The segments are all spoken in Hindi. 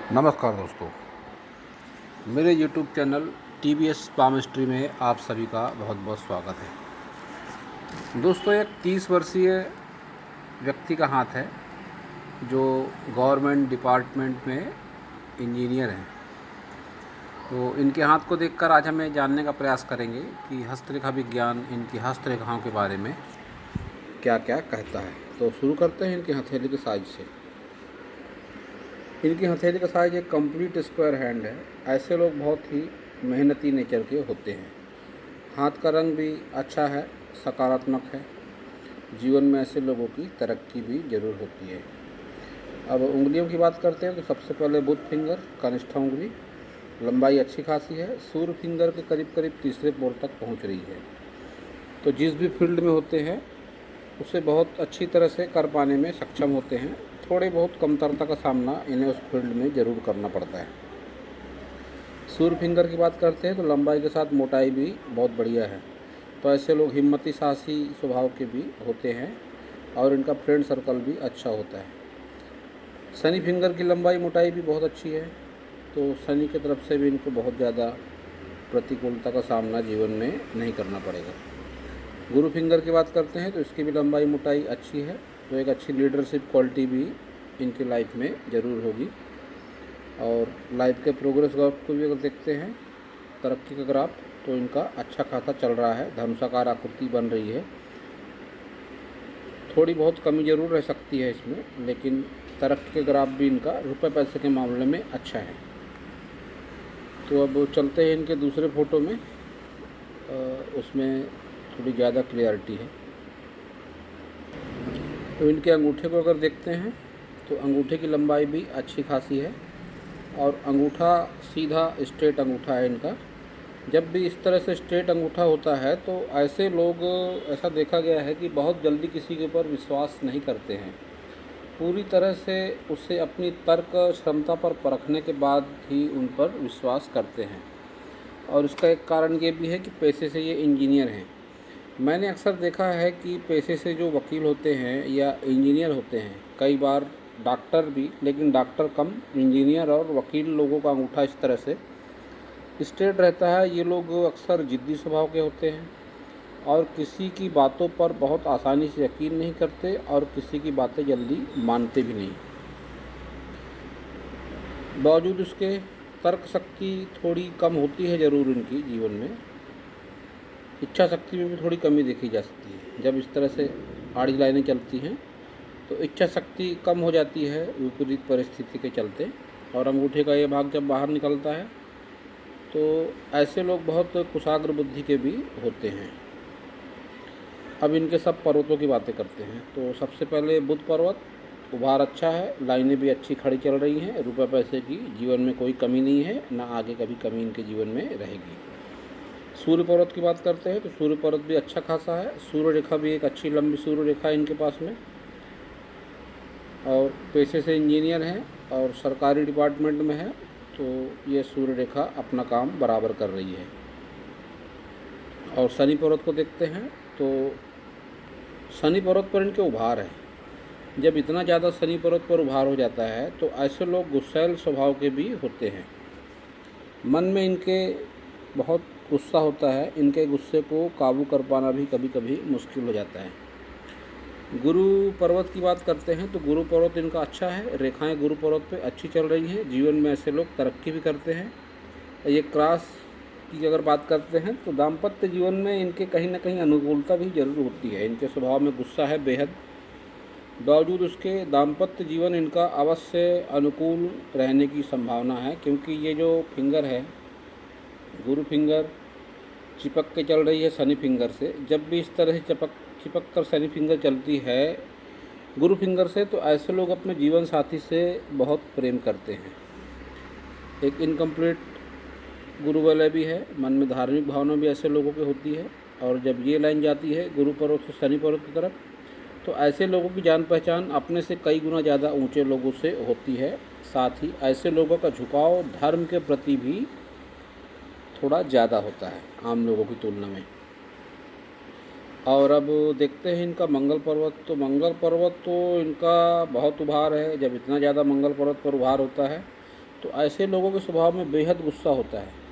नमस्कार दोस्तों, मेरे YouTube चैनल TBS पामिस्ट्री में आप सभी का बहुत बहुत स्वागत है। दोस्तों, एक 30 वर्षीय व्यक्ति का हाथ है जो गवर्नमेंट डिपार्टमेंट में इंजीनियर हैं। तो इनके हाथ को देखकर आज हम ये जानने का प्रयास करेंगे कि हस्तरेखा विज्ञान इनकी हस्तरेखाओं के बारे में क्या क्या कहता है। तो शुरू करते हैं इनके हथेली के साइज से। इनकी हथेली का साइज एक कंप्लीट स्क्वायर हैंड है। ऐसे लोग बहुत ही मेहनती नेचर के होते हैं। हाथ का रंग भी अच्छा है, सकारात्मक है। जीवन में ऐसे लोगों की तरक्की भी ज़रूर होती है। अब उंगलियों की बात करते हैं तो सबसे पहले बुध फिंगर, कनिष्ठ उंगली, लंबाई अच्छी खासी है। सूर्य फिंगर के करीब करीब तीसरे पोर तक पहुंच रही है। तो जिस भी फील्ड में होते हैं उसे बहुत अच्छी तरह से कर पाने में सक्षम होते हैं। थोड़े बहुत कमतरता का सामना इन्हें उस फील्ड में ज़रूर करना पड़ता है। सूर्य फिंगर की बात करते हैं तो लंबाई के साथ मोटाई भी बहुत बढ़िया है। तो ऐसे लोग हिम्मती साहसी स्वभाव के भी होते हैं और इनका फ्रेंड सर्कल भी अच्छा होता है। शनि फिंगर की लंबाई मोटाई भी बहुत अच्छी है। तो शनि की तरफ से भी इनको बहुत ज़्यादा प्रतिकूलता का सामना जीवन में नहीं करना पड़ेगा। गुरु फिंगर की बात करते हैं तो इसकी भी लंबाई मोटाई अच्छी है। तो एक अच्छी लीडरशिप क्वालिटी भी इनकी लाइफ में ज़रूर होगी। और लाइफ के प्रोग्रेस ग्राफ को भी अगर देखते हैं, तरक्की का ग्राफ, तो इनका अच्छा खासा चल रहा है। धनुषाकार आकृति बन रही है। थोड़ी बहुत कमी ज़रूर रह सकती है इसमें, लेकिन तरक्की के ग्राफ भी इनका रुपए पैसे के मामले में अच्छा है। तो अब चलते हैं इनके दूसरे फ़ोटो में। उसमें थोड़ी ज़्यादा क्लियरिटी है। तो इनके अंगूठे को अगर देखते हैं तो अंगूठे की लंबाई भी अच्छी खासी है और अंगूठा सीधा स्ट्रेट अंगूठा है इनका। जब भी इस तरह से स्ट्रेट अंगूठा होता है तो ऐसे लोग, ऐसा देखा गया है कि बहुत जल्दी किसी के ऊपर विश्वास नहीं करते हैं। पूरी तरह से उसे अपनी तर्क क्षमता पर परखने के बाद ही उन पर विश्वास करते हैं। और इसका एक कारण ये भी है कि पेशे से ये इंजीनियर हैं। मैंने अक्सर देखा है कि पेशे से जो वकील होते हैं या इंजीनियर होते हैं, कई बार डॉक्टर भी, लेकिन डॉक्टर कम, इंजीनियर और वकील लोगों का अंगूठा इस तरह से स्ट्रेट रहता है। ये लोग अक्सर जिद्दी स्वभाव के होते हैं और किसी की बातों पर बहुत आसानी से यकीन नहीं करते और किसी की बातें जल्दी मानते भी नहीं। बावजूद उसके तर्क शक्ति थोड़ी कम होती है ज़रूर इनकी जीवन में। इच्छा शक्ति में भी थोड़ी कमी देखी जा सकती है। जब इस तरह से आड़ी लाइनें चलती हैं तो इच्छा शक्ति कम हो जाती है विपरीत परिस्थिति के चलते। और अंगूठे का ये भाग जब बाहर निकलता है तो ऐसे लोग बहुत कुशाग्र बुद्धि के भी होते हैं। अब इनके सब पर्वतों की बातें करते हैं। तो सबसे पहले बुध पर्वत, उभार अच्छा है, लाइनें भी अच्छी खड़ी चल रही हैं, रुपये पैसे की जीवन में कोई कमी नहीं है, ना आगे कभी कमी इनके जीवन में रहेगी। सूर्य पर्वत की बात करते हैं तो सूर्य पर्वत भी अच्छा खासा है। सूर्य रेखा भी एक अच्छी लंबी सूर्य रेखा है इनके पास में। और पेशे से इंजीनियर हैं और सरकारी डिपार्टमेंट में है। तो ये सूर्य रेखा अपना काम बराबर कर रही है। और शनि पर्वत को देखते हैं तो शनि पर्वत पर इनके उभार है। जब इतना ज़्यादा शनि पर्वत पर उभार हो जाता है तो ऐसे लोग गुस्सैल स्वभाव के भी होते हैं। मन में इनके बहुत गुस्सा होता है। इनके गुस्से को काबू कर पाना भी कभी कभी मुश्किल हो जाता है। गुरु पर्वत की बात करते हैं तो गुरु पर्वत इनका अच्छा है। रेखाएं गुरु पर्वत पे अच्छी चल रही हैं। जीवन में ऐसे लोग तरक्की भी करते हैं। ये क्रॉस की अगर बात करते हैं तो दाम्पत्य जीवन में इनके कहीं ना कहीं अनुकूलता भी जरूर होती है। इनके स्वभाव में गुस्सा है बेहद, बावजूद उसके दाम्पत्य जीवन इनका अवश्य अनुकूल रहने की संभावना है। क्योंकि ये जो फिंगर है, गुरु फिंगर चिपक के चल रही है शनि फिंगर से। जब भी इस तरह से चिपक कर शनि फिंगर चलती है गुरु फिंगर से, तो ऐसे लोग अपने जीवन साथी से बहुत प्रेम करते हैं। एक इनकम्प्लीट गुरु वलय भी है। मन में धार्मिक भावना भी ऐसे लोगों की होती है। और जब ये लाइन जाती है गुरु पर्वत से शनि पर्वत की तरफ, तो ऐसे लोगों की जान पहचान अपने से कई गुना ज़्यादा ऊंचे लोगों से होती है। साथ ही ऐसे लोगों का झुकाव धर्म के प्रति भी थोड़ा ज़्यादा होता है आम लोगों की तुलना में। और अब देखते हैं इनका मंगल पर्वत। तो मंगल पर्वत तो इनका बहुत उभार है। जब इतना ज़्यादा मंगल पर्वत पर उभार होता है तो ऐसे लोगों के स्वभाव में बेहद गुस्सा होता है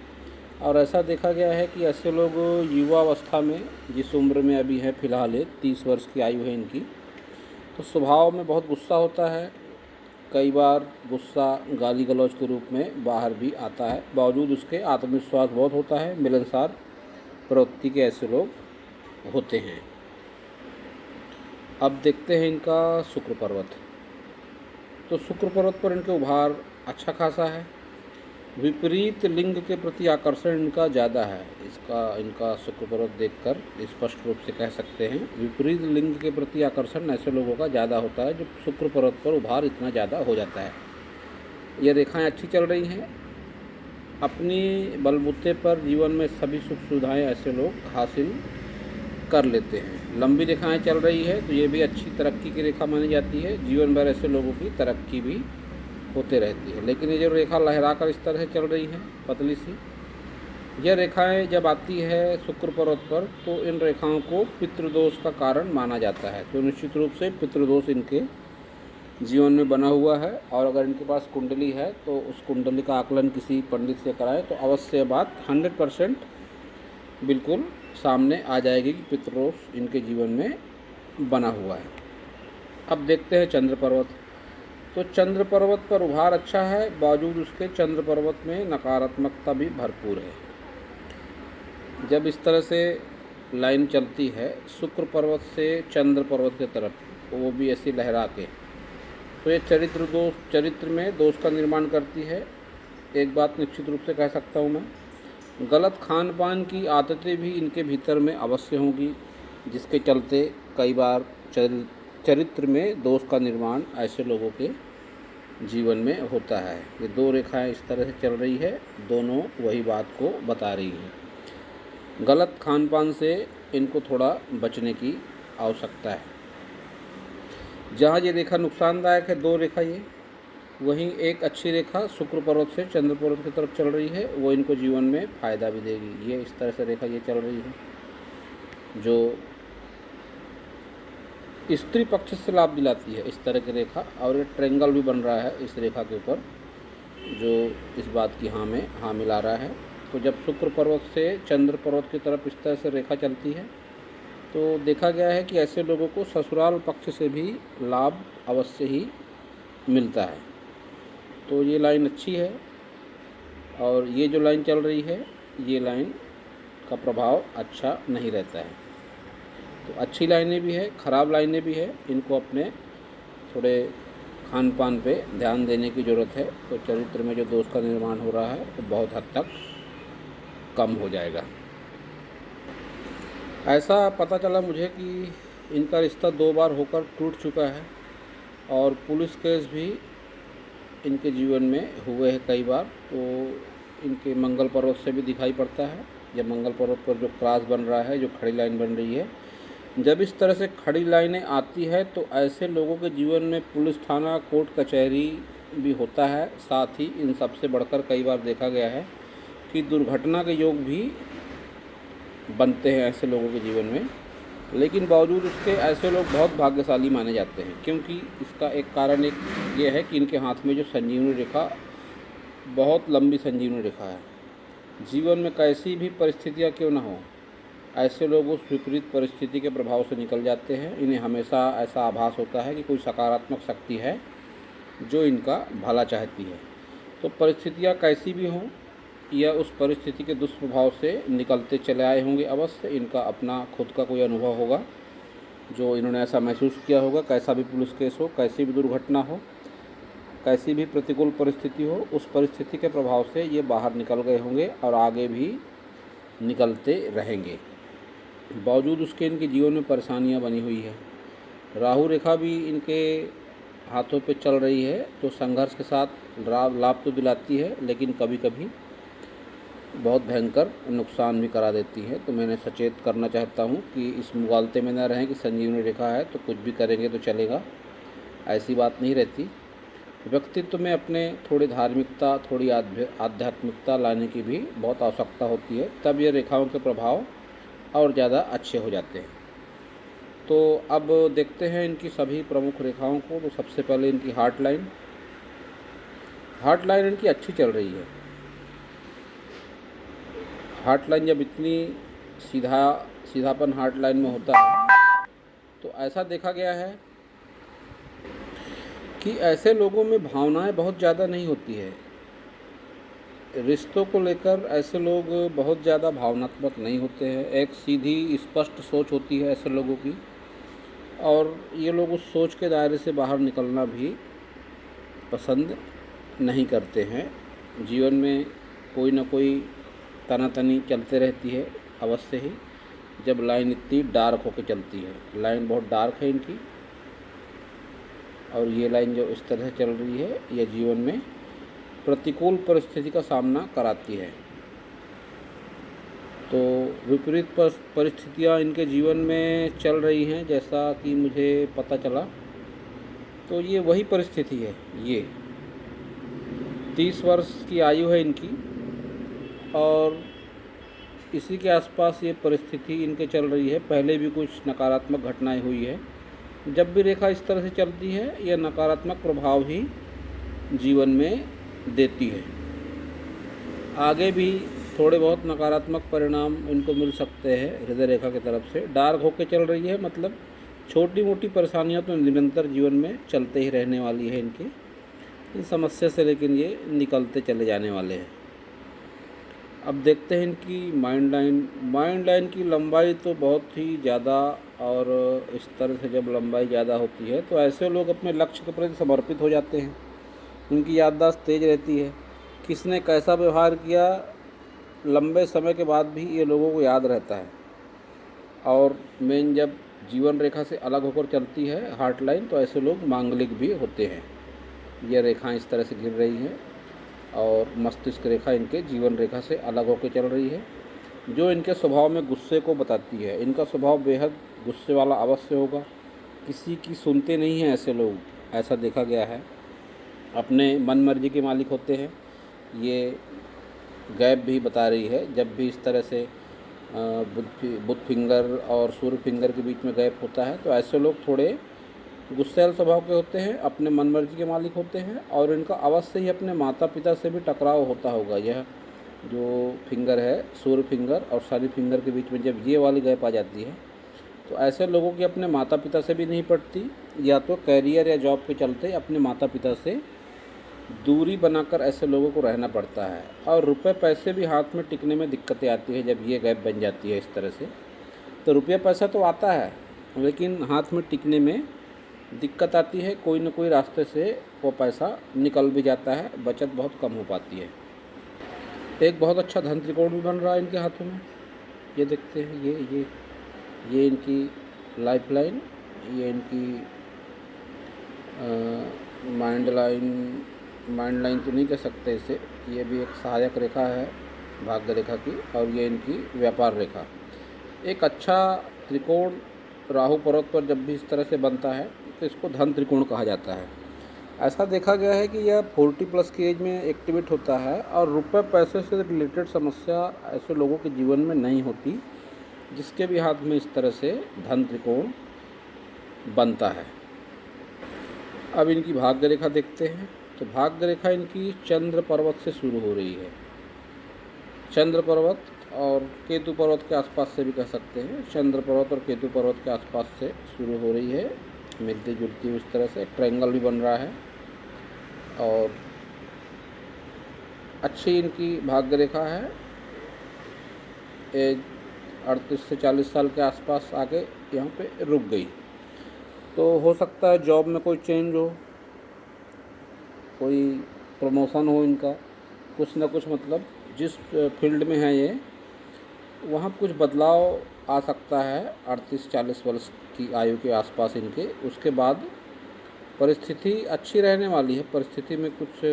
और ऐसा देखा गया है कि ऐसे लोग युवावस्था में, जिस उम्र में अभी है फ़िलहाल 30 वर्ष की आयु है इनकी, तो स्वभाव में बहुत गुस्सा होता है। कई बार गुस्सा गाली गलौज के रूप में बाहर भी आता है। बावजूद उसके आत्मविश्वास बहुत होता है। मिलनसार प्रवृत्ति के ऐसे लोग होते हैं। अब देखते हैं इनका शुक्र पर्वत। तो शुक्र पर्वत पर इनके उभार अच्छा खासा है। विपरीत लिंग के प्रति आकर्षण इनका ज़्यादा है। इनका शुक्र पर्वत देखकर स्पष्ट रूप से कह सकते हैं विपरीत लिंग के प्रति आकर्षण ऐसे लोगों का ज़्यादा होता है जो शुक्र पर्वत पर उभार इतना ज़्यादा हो जाता है। ये रेखाएं अच्छी चल रही हैं। अपनी बलबूते पर जीवन में सभी सुख सुविधाएं ऐसे लोग हासिल कर लेते हैं। लंबी रेखाएं चल रही है तो ये भी अच्छी तरक्की की रेखा मानी जाती है। जीवन भर ऐसे लोगों की तरक्की भी होते रहती है। लेकिन ये जो रेखा लहरा कर इस तरह से चल रही है, पतली सी, यह रेखाएं जब आती है शुक्र पर्वत पर तो इन रेखाओं को पितृदोष का कारण माना जाता है। तो निश्चित रूप से पितृदोष इनके जीवन में बना हुआ है और अगर इनके पास कुंडली है तो उस कुंडली का आकलन किसी पंडित से कराएं तो अवश्य बात 100% बिल्कुल सामने आ जाएगी कि पितृदोष इनके जीवन में बना हुआ है। अब देखते हैं चंद्र पर्वत। तो चंद्र पर्वत पर उभार अच्छा है, बावजूद उसके चंद्र पर्वत में नकारात्मकता भी भरपूर है। जब इस तरह से लाइन चलती है शुक्र पर्वत से चंद्र पर्वत की तरफ, वो भी ऐसी लहरा के, तो ये चरित्र में दोष का निर्माण करती है। एक बात निश्चित रूप से कह सकता हूँ मैं, गलत खान पान की आदतें भी इनके भीतर में अवश्य होंगी, जिसके चलते कई बार चरित्र में दोष का निर्माण ऐसे लोगों के जीवन में होता है। ये दो रेखाएं इस तरह से चल रही है, दोनों वही बात को बता रही हैं। गलत खान पान से इनको थोड़ा बचने की आवश्यकता है। जहाँ ये रेखा नुकसानदायक है, दो रेखा ये, वहीं एक अच्छी रेखा शुक्र पर्वत से चंद्र पर्वत की तरफ चल रही है, वो इनको जीवन में फ़ायदा भी देगी। ये इस तरह से रेखा ये चल रही है जो स्त्री पक्ष से लाभ दिलाती है, इस तरह की रेखा। और ये ट्रेंगल भी बन रहा है इस रेखा के ऊपर, जो इस बात की हाँ में हाँ मिला रहा है। तो जब शुक्र पर्वत से चंद्र पर्वत की तरफ इस तरह से रेखा चलती है तो देखा गया है कि ऐसे लोगों को ससुराल पक्ष से भी लाभ अवश्य ही मिलता है। तो ये लाइन अच्छी है और ये जो लाइन चल रही है ये लाइन का प्रभाव अच्छा नहीं रहता है। तो अच्छी लाइनें भी है, ख़राब लाइनें भी है। इनको अपने थोड़े खान पान पे ध्यान देने की ज़रूरत है। तो चरित्र में जो दोष का निर्माण हो रहा है तो बहुत हद तक कम हो जाएगा। ऐसा पता चला मुझे कि इनका रिश्ता 2 बार होकर टूट चुका है और पुलिस केस भी इनके जीवन में हुए हैं कई बार। तो इनके मंगल पर्वत से भी दिखाई पड़ता है। जब मंगल पर्वत पर जो क्रॉस बन रहा है, जो खड़ी लाइन बन रही है, जब इस तरह से खड़ी लाइनें आती है तो ऐसे लोगों के जीवन में पुलिस थाना, कोर्ट कचहरी भी होता है। साथ ही इन सबसे बढ़कर कई बार देखा गया है कि दुर्घटना के योग भी बनते हैं ऐसे लोगों के जीवन में। लेकिन बावजूद उसके ऐसे लोग बहुत भाग्यशाली माने जाते हैं, क्योंकि इसका एक कारण ये है कि इनके हाथ में जो संजीवनी रेखा, बहुत लंबी संजीवनी रेखा है। जीवन में कैसी भी परिस्थितियाँ क्यों ना हो, ऐसे लोग उस विपरीत परिस्थिति के प्रभाव से निकल जाते हैं। इन्हें हमेशा ऐसा आभास होता है कि कोई सकारात्मक शक्ति है जो इनका भला चाहती है। तो परिस्थितियाँ कैसी भी हों, या उस परिस्थिति के दुष्प्रभाव से निकलते चले आए होंगे अवश्य। इनका अपना खुद का कोई अनुभव होगा जो इन्होंने ऐसा महसूस किया होगा। कैसा भी पुलिस केस हो, कैसी भी दुर्घटना हो, कैसी भी प्रतिकूल परिस्थिति हो, उस परिस्थिति के प्रभाव से ये बाहर निकल गए होंगे और आगे भी निकलते रहेंगे। बावजूद उसके इनके जीवन में परेशानियां बनी हुई है। राहु रेखा भी इनके हाथों पे चल रही है, जो संघर्ष के साथ लाभ तो दिलाती है लेकिन कभी कभी बहुत भयंकर नुकसान भी करा देती है। तो मैंने सचेत करना चाहता हूँ कि इस मुगालते में न रहें कि संजीवनी रेखा है तो कुछ भी करेंगे तो चलेगा, ऐसी बात नहीं रहती। व्यक्तित्व में अपने थोड़ी धार्मिकता, थोड़ी आध्यात्मिकता लाने की भी बहुत आवश्यकता होती है, तब ये रेखाओं के प्रभाव और ज़्यादा अच्छे हो जाते हैं। तो अब देखते हैं इनकी सभी प्रमुख रेखाओं को। तो सबसे पहले इनकी हार्ट लाइन इनकी अच्छी चल रही है। हार्ट लाइन जब इतनी सीधापन हार्ट लाइन में होता है तो ऐसा देखा गया है कि ऐसे लोगों में भावनाएं बहुत ज़्यादा नहीं होती है। रिश्तों को लेकर ऐसे लोग बहुत ज़्यादा भावनात्मक नहीं होते हैं। एक सीधी स्पष्ट सोच होती है ऐसे लोगों की, और ये लोग उस सोच के दायरे से बाहर निकलना भी पसंद नहीं करते हैं। जीवन में कोई ना कोई तनातनी चलते रहती है अवश्य ही, जब लाइन इतनी डार्क होकर चलती है। लाइन बहुत डार्क है इनकी, और ये लाइन जो इस तरह से चल रही है ये जीवन में प्रतिकूल परिस्थिति का सामना कराती है। तो विपरीत परिस्थितियाँ इनके जीवन में चल रही हैं, जैसा कि मुझे पता चला। तो ये वही परिस्थिति है। ये 30 वर्ष की आयु है इनकी, और इसी के आसपास ये परिस्थिति इनके चल रही है। पहले भी कुछ नकारात्मक घटनाएं हुई है। जब भी रेखा इस तरह से चलती है यह नकारात्मक प्रभाव ही जीवन में देती है। आगे भी थोड़े बहुत नकारात्मक परिणाम इनको मिल सकते हैं हृदय रेखा की तरफ से। डार्क होके चल रही है, मतलब छोटी मोटी परेशानियां तो निरंतर जीवन में चलते ही रहने वाली है इनकी। इस समस्या से लेकिन ये निकलते चले जाने वाले हैं। अब देखते हैं इनकी माइंड लाइन की लंबाई तो बहुत ही ज़्यादा, और इस तरह से जब लंबाई ज़्यादा होती है तो ऐसे लोग अपने लक्ष्य के प्रति समर्पित हो जाते हैं। उनकी याददाश्त तेज़ रहती है। किसने कैसा व्यवहार किया लंबे समय के बाद भी ये लोगों को याद रहता है। और मेन जब जीवन रेखा से अलग होकर चलती है हार्ट लाइन, तो ऐसे लोग मांगलिक भी होते हैं। ये रेखाएं इस तरह से गिर रही हैं, और मस्तिष्क रेखा इनके जीवन रेखा से अलग होकर चल रही है, जो इनके स्वभाव में गुस्से को बताती है। इनका स्वभाव बेहद गुस्से वाला अवश्य होगा। किसी की सुनते नहीं हैं ऐसे लोग, ऐसा देखा गया है। अपने मन मर्जी के मालिक होते हैं। ये गैप भी बता रही है, जब भी इस तरह से बुध फिंगर और सूर्य फिंगर के बीच में गैप होता है तो ऐसे लोग थोड़े गुस्सैल स्वभाव के होते हैं, अपने मन मर्जी के मालिक होते हैं, और इनका अवश्य ही अपने माता पिता से भी टकराव होता होगा। यह जो फिंगर है सूर्य फिंगर और शनि फिंगर के बीच में जब ये वाली गैप आ जाती है तो ऐसे लोगों की अपने माता पिता से भी नहीं पड़ती, या तो कैरियर या जॉब के चलते अपने माता पिता से दूरी बनाकर ऐसे लोगों को रहना पड़ता है। और रुपए पैसे भी हाथ में टिकने में दिक्कतें आती है जब ये गैप बन जाती है इस तरह से। तो रुपया पैसा तो आता है लेकिन हाथ में टिकने में दिक्कत आती है। कोई न कोई रास्ते से वो पैसा निकल भी जाता है, बचत बहुत कम हो पाती है। एक बहुत अच्छा धन त्रिकोण भी बन रहा है इनके हाथों में। ये देखते हैं, ये इनकी लाइफ लाइन, ये इनकी माइंड लाइन तो नहीं कह सकते इसे, ये भी एक सहायक रेखा है भाग्य रेखा की, और ये इनकी व्यापार रेखा। एक अच्छा त्रिकोण राहु पर्वत पर जब भी इस तरह से बनता है तो इसको धन त्रिकोण कहा जाता है। ऐसा देखा गया है कि यह 40 प्लस की एज में एक्टिवेट होता है, और रुपए पैसे से रिलेटेड समस्या ऐसे लोगों के जीवन में नहीं होती जिसके भी हाथ में इस तरह से धन त्रिकोण बनता है। अब इनकी भाग्य रेखा देखते हैं। तो भाग्य रेखा इनकी चंद्र पर्वत से शुरू हो रही है। चंद्र पर्वत और केतु पर्वत के आसपास से भी कह सकते हैं। चंद्र पर्वत और केतु पर्वत के आसपास से शुरू हो रही है, मिलती जुलती हुई इस तरह से ट्रायंगल भी बन रहा है। और अच्छी इनकी भाग्य रेखा है। एज 38 से 40 साल के आसपास आके यहाँ पे रुक गई। तो हो सकता है जॉब में कोई चेंज हो, कोई प्रमोशन हो इनका, कुछ ना कुछ, मतलब जिस फील्ड में है ये वहाँ कुछ बदलाव आ सकता है 38-40 वर्ष की आयु के आसपास इनके। उसके बाद परिस्थिति अच्छी रहने वाली है। परिस्थिति में कुछ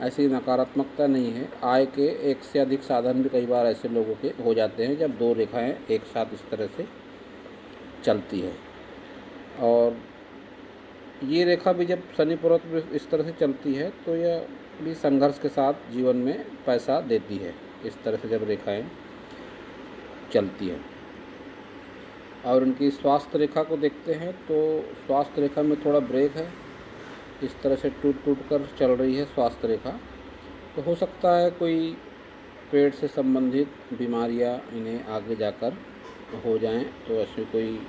ऐसी नकारात्मकता नहीं है। आय के एक से अधिक साधन भी कई बार ऐसे लोगों के हो जाते हैं जब दो रेखाएं एक साथ इस तरह से चलती है। और ये रेखा भी जब शनि पर्वत पर इस तरह से चलती है तो यह भी संघर्ष के साथ जीवन में पैसा देती है, इस तरह से जब रेखाएं चलती है। और उनकी स्वास्थ्य रेखा को देखते हैं तो स्वास्थ्य रेखा में थोड़ा ब्रेक है, इस तरह से टूट टूट कर चल रही है स्वास्थ्य रेखा। तो हो सकता है कोई पेट से संबंधित बीमारियां इन्हें आगे जाकर हो जाएं, तो ऐसी कोई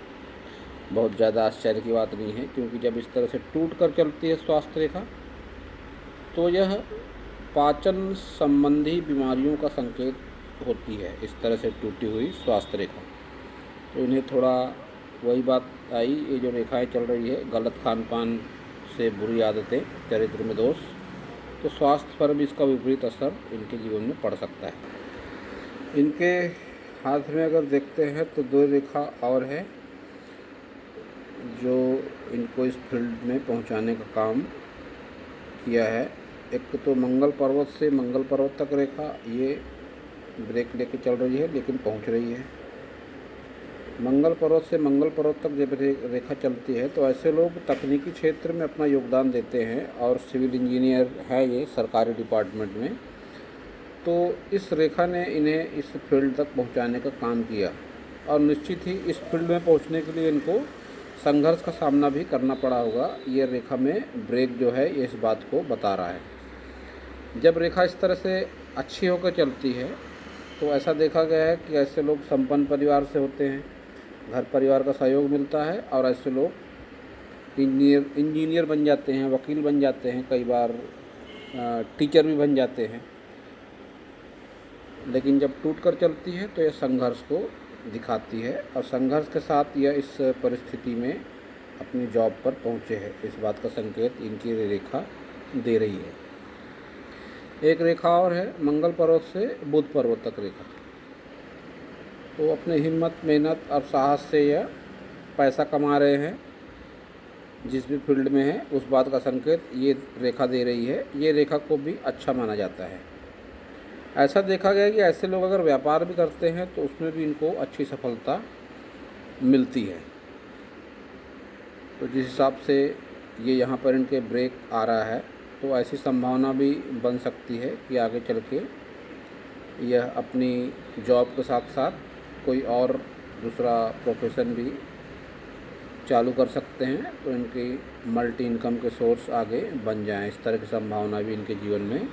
बहुत ज़्यादा आश्चर्य की बात नहीं है, क्योंकि जब इस तरह से टूट कर चलती है स्वास्थ्य रेखा तो यह पाचन संबंधी बीमारियों का संकेत होती है। इस तरह से टूटी हुई स्वास्थ्य रेखा, तो इन्हें थोड़ा वही बात आई, ये जो रेखाएं चल रही है, गलत खान पान से बुरी आदतें, चरित्र में दोष, तो स्वास्थ्य पर भी इसका विपरीत असर इनके जीवन में पड़ सकता है। इनके हाथ में अगर देखते हैं तो 2 रेखा और है जो इनको इस फील्ड में पहुंचाने का काम किया है। एक तो मंगल पर्वत से मंगल पर्वत तक रेखा, ये ब्रेक लेके चल रही है लेकिन पहुंच रही है। मंगल पर्वत से मंगल पर्वत तक जब रेखा चलती है तो ऐसे लोग तकनीकी क्षेत्र में अपना योगदान देते हैं और सिविल इंजीनियर है ये सरकारी डिपार्टमेंट में, तो इस रेखा ने इन्हें इस फील्ड तक पहुंचाने का काम किया। और निश्चित ही इस फील्ड में पहुंचने के लिए इनको संघर्ष का सामना भी करना पड़ा होगा। ये रेखा में ब्रेक जो है ये इस बात को बता रहा है। जब रेखा इस तरह से अच्छी होकर चलती है तो ऐसा देखा गया है कि ऐसे लोग संपन्न परिवार से होते हैं, घर परिवार का सहयोग मिलता है और ऐसे लोग इंजीनियर बन जाते हैं, वकील बन जाते हैं, कई बार टीचर भी बन जाते हैं। लेकिन जब टूट कर चलती है तो यह संघर्ष को दिखाती है और संघर्ष के साथ यह इस परिस्थिति में अपनी जॉब पर पहुँचे हैं, इस बात का संकेत इनकी रेखा दे रही है। एक रेखा और है मंगल पर्वत से बुध पर्वत तक रेखा, तो अपने हिम्मत, मेहनत और साहस से यह पैसा कमा रहे हैं जिस भी फील्ड में है, उस बात का संकेत ये रेखा दे रही है। ये रेखा को भी अच्छा माना जाता है। ऐसा देखा गया कि ऐसे लोग अगर व्यापार भी करते हैं तो उसमें भी इनको अच्छी सफलता मिलती है। तो जिस हिसाब से ये यहाँ पर इनके ब्रेक आ रहा है तो ऐसी संभावना भी बन सकती है कि आगे चल के यह अपनी जॉब के साथ साथ कोई और दूसरा प्रोफेशन भी चालू कर सकते हैं, तो इनकी मल्टी इनकम के सोर्स आगे बन जाएं। इस तरह की संभावना भी इनके जीवन में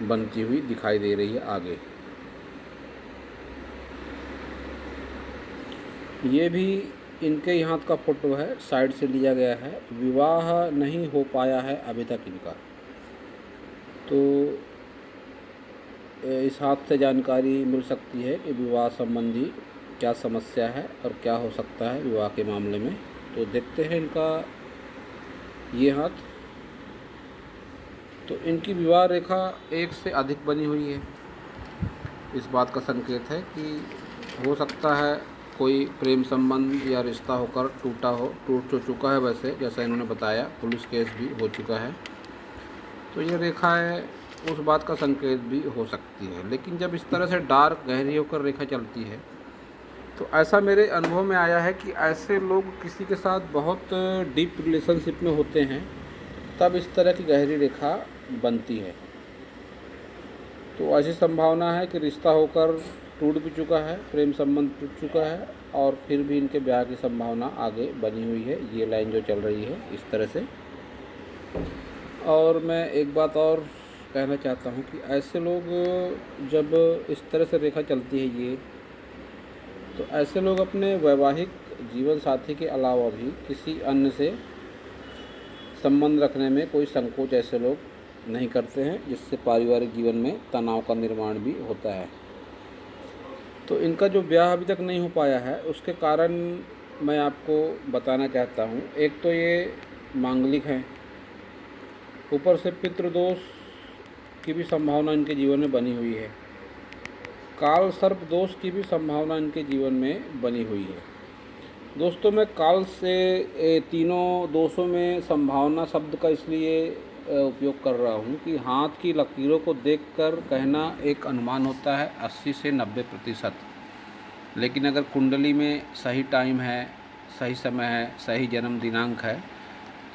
बनती हुई दिखाई दे रही है आगे। ये भी इनके ही हाथ का फोटो है, साइड से लिया गया है। विवाह नहीं हो पाया है अभी तक इनका, तो इस हाथ से जानकारी मिल सकती है कि विवाह संबंधी क्या समस्या है और क्या हो सकता है विवाह के मामले में। तो देखते हैं इनका ये हाथ, तो इनकी विवाह रेखा 1 से अधिक बनी हुई है। इस बात का संकेत है कि हो सकता है कोई प्रेम संबंध या रिश्ता होकर टूट तो चुका है, वैसे जैसा इन्होंने बताया पुलिस केस भी हो चुका है, तो ये रेखाएं उस बात का संकेत भी हो सकती है। लेकिन जब इस तरह से डार्क गहरी होकर रेखा चलती है तो ऐसा मेरे अनुभव में आया है कि ऐसे लोग किसी के साथ बहुत डीप रिलेशनशिप में होते हैं, तब इस तरह की गहरी रेखा बनती है। तो ऐसी संभावना है कि रिश्ता होकर टूट भी चुका है, प्रेम संबंध टूट चुका है और फिर भी इनके ब्याह की संभावना आगे बनी हुई है। ये लाइन जो चल रही है इस तरह से। और मैं एक बात और कहना चाहता हूँ कि ऐसे लोग जब इस तरह से रेखा चलती है ये, तो ऐसे लोग अपने वैवाहिक जीवन साथी के अलावा भी किसी अन्य से संबंध रखने में कोई संकोच ऐसे लोग नहीं करते हैं, जिससे पारिवारिक जीवन में तनाव का निर्माण भी होता है। तो इनका जो ब्याह अभी तक नहीं हो पाया है उसके कारण मैं आपको बताना चाहता हूँ। एक तो ये मांगलिक हैं, ऊपर से पितृदोष की भी संभावना इनके जीवन में बनी हुई है, काल सर्प दोष की भी संभावना इनके जीवन में बनी हुई है। दोस्तों, मैं काल से तीनों दोषों में संभावना शब्द का इसलिए उपयोग कर रहा हूँ कि हाथ की लकीरों को देखकर कहना एक अनुमान होता है 80 से 90%, लेकिन अगर कुंडली में सही टाइम है, सही समय है, सही जन्म दिनांक है,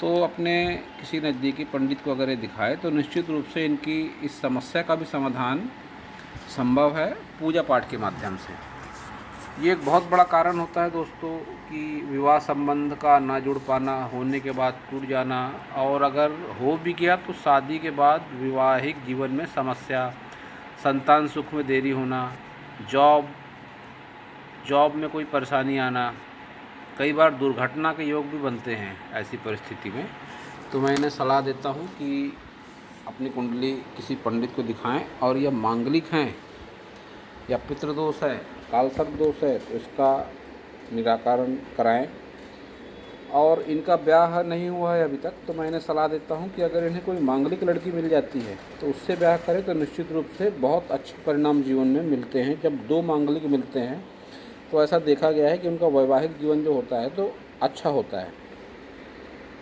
तो अपने किसी नज़दीकी पंडित को अगर ये दिखाए तो निश्चित रूप से इनकी इस समस्या का भी समाधान संभव है पूजा पाठ के माध्यम से। ये एक बहुत बड़ा कारण होता है दोस्तों कि विवाह संबंध का ना जुड़ पाना, होने के बाद टूट जाना, और अगर हो भी गया तो शादी के बाद वैवाहिक जीवन में समस्या, संतान सुख में देरी होना, जॉब जॉब में कोई परेशानी आना, कई बार दुर्घटना के योग भी बनते हैं। ऐसी परिस्थिति में तो मैं इन्हें सलाह देता हूँ कि अपनी कुंडली किसी पंडित को दिखाएं, और यह मांगलिक हैं या पितृदोष है, कालसर्प दोष है, तो इसका निराकरण कराएं। और इनका ब्याह नहीं हुआ है अभी तक, तो मैं इन्हें सलाह देता हूं कि अगर इन्हें कोई मांगलिक लड़की मिल जाती है तो उससे ब्याह करें तो निश्चित रूप से बहुत अच्छे परिणाम जीवन में मिलते हैं। जब दो मांगलिक मिलते हैं तो ऐसा देखा गया है कि उनका वैवाहिक जीवन जो होता है तो अच्छा होता है।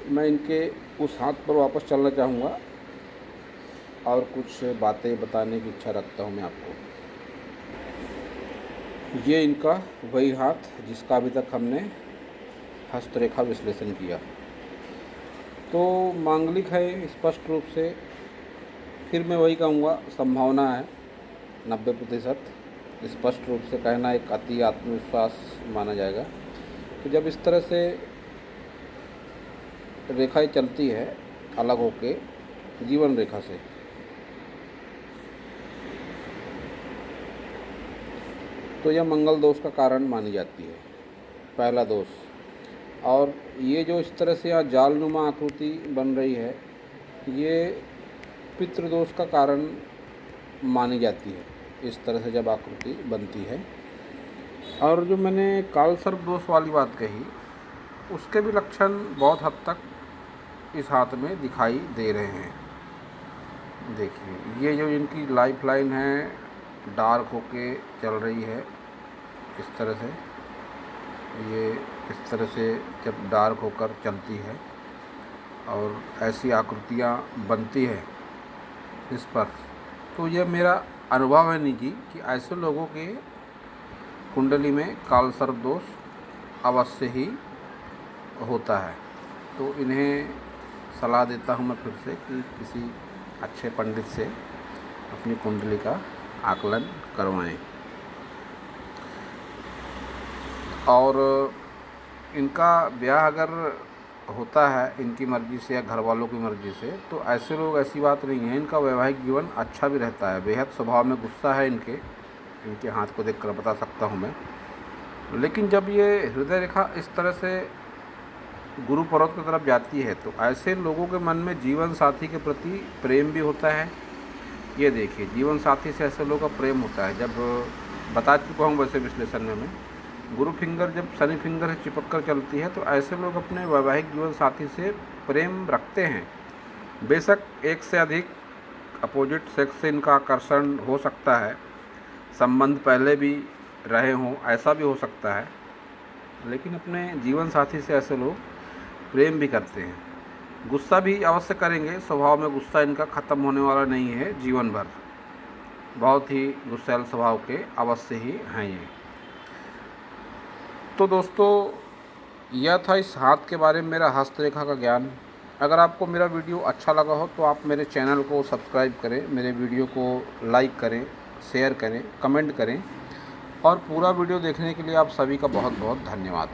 मैं इनके उस हाथ पर वापस चलना चाहूँगा और कुछ बातें बताने की इच्छा रखता हूँ मैं आपको। ये इनका वही हाथ जिसका अभी तक हमने हस्तरेखा विश्लेषण किया। तो मांगलिक है स्पष्ट रूप से। फिर मैं वही कहूँगा, संभावना है 90%। स्पष्ट रूप से कहना एक अति आत्मविश्वास माना जाएगा। तो जब इस तरह से रेखाएं चलती है अलग होके जीवन रेखा से, तो यह मंगल दोष का कारण मानी जाती है, पहला दोष। और ये जो इस तरह से यहाँ जालनुमा आकृति बन रही है, ये पितृदोष का कारण मानी जाती है, इस तरह से जब आकृति बनती है। और जो मैंने कालसर्प दोष वाली बात कही, उसके भी लक्षण बहुत हद तक इस हाथ में दिखाई दे रहे हैं। देखिए, ये जो इनकी लाइफ लाइन है डार्क होके चल रही है इस तरह से, ये इस तरह से जब डार्क होकर चलती है और ऐसी आकृतियाँ बनती है इस पर, तो यह मेरा अनुभव है निजी कि ऐसे लोगों के कुंडली में कालसर्प दोष अवश्य ही होता है। तो इन्हें सलाह देता हूँ मैं फिर से कि किसी अच्छे पंडित से अपनी कुंडली का आकलन करवाएं। और इनका ब्याह अगर होता है इनकी मर्ज़ी से या घर वालों की मर्ज़ी से, तो ऐसे लोग, ऐसी बात नहीं है, इनका वैवाहिक जीवन अच्छा भी रहता है। बेहद स्वभाव में गुस्सा है इनके हाथ को देखकर बता सकता हूँ मैं। लेकिन जब ये हृदय रेखा इस तरह से गुरु पर्वत की तरफ जाती है तो ऐसे लोगों के मन में जीवन साथी के प्रति प्रेम भी होता है। ये देखिए, जीवन साथी से ऐसे लोगों का प्रेम होता है। जब बता चुका हूँ वैसे विश्लेषण में मैं, गुरु फिंगर जब शनि फिंगर से चिपक कर चलती है तो ऐसे लोग अपने वैवाहिक जीवन साथी से प्रेम रखते हैं। बेशक एक से अधिक अपोजिट सेक्स से इनका आकर्षण हो सकता है, संबंध पहले भी रहे हों, ऐसा भी हो सकता है, लेकिन अपने जीवन साथी से ऐसे लोग प्रेम भी करते हैं। गुस्सा भी अवश्य करेंगे, स्वभाव में गुस्सा इनका ख़त्म होने वाला नहीं है जीवन भर। बहुत ही गुस्सैल स्वभाव के अवश्य ही हैं ये। तो दोस्तों, यह था इस हाथ के बारे में मेरा हस्तरेखा का ज्ञान। अगर आपको मेरा वीडियो अच्छा लगा हो तो आप मेरे चैनल को सब्सक्राइब करें, मेरे वीडियो को लाइक करें, शेयर करें, कमेंट करें, और पूरा वीडियो देखने के लिए आप सभी का बहुत बहुत धन्यवाद।